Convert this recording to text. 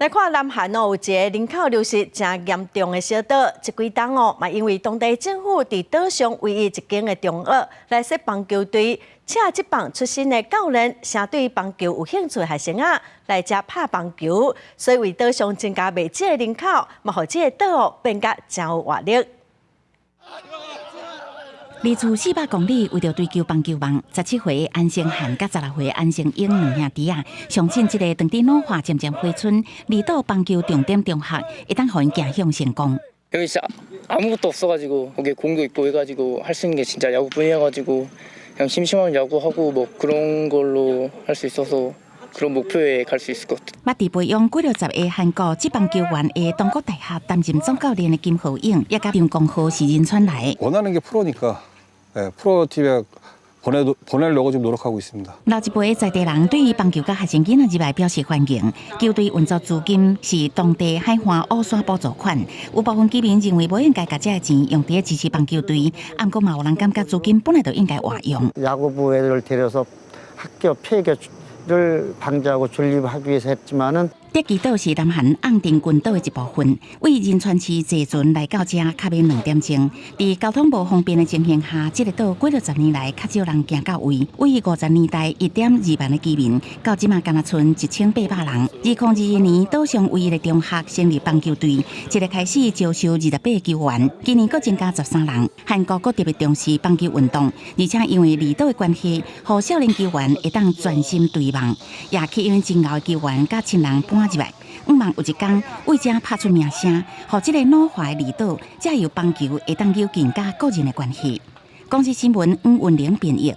来看南韩有一个人口流失真严重的小岛，这几冬嘛因为当地政府伫岛上唯一一间的中学来设棒球队，请职棒出身的教练，想对棒球有兴趣的学生来遮拍棒球，所以为岛上增加未济的人口，嘛互这个岛变甲真有活力。 离厝400公里，为着追求棒球梦，17岁安星汉甲16岁安星英两兄弟相信这个当地老化渐渐回春，离岛棒球重点中学，会当互因走向成功。 여기 진짜 아무것도 없어가지고 거기 공도 있고 해가지고 할 수 있는 게 진짜 야구뿐이어가지고 그냥 심심하면 야구하고 뭐 그런 걸로 할 수 있어서 그런 목표에 갈 수 있을 것 같아요. 捌伫培养几60个韩国职棒球员的东国大学担任总教练的金浩英，也甲张光浩是仁川来。 원하는 게 프로니까 프로팀에 보내려고 지금 노력하고 있습니다. 老一辈在地人对于棒球甲学生囡仔入来表示欢迎。球队运作资金是当地海华乌山补助款，有部分居民認為不應該把這個錢用喺支持棒球隊，不過嘛有人感覺資金本來就應該活用。 야구부 애들을 데려서 학교 폐교를 방지하고 존립하기 위해서 했지만은. 德基岛是南韩昂定群岛的一部分，为仁川市坐船来到这较免2点钟。在交通不方便的情形下，这个岛几60年来较少人行到位。为50年代1.2萬的居民，到即嘛，敢若剩1800人。2021年，島上唯一的中學成立棒球隊，一個開始招收28個球員，今年佫增加13人。韓國佫特別重視棒球運動，而且因為離島的關係，讓少年球員會當專心對夢，也吸引真牛的球員甲親人搬入來。 希望有一天為這拍出名聲，讓這個老化的離島，藉由棒球會當有更加個人的關係。公司新聞黃雲玲編譯。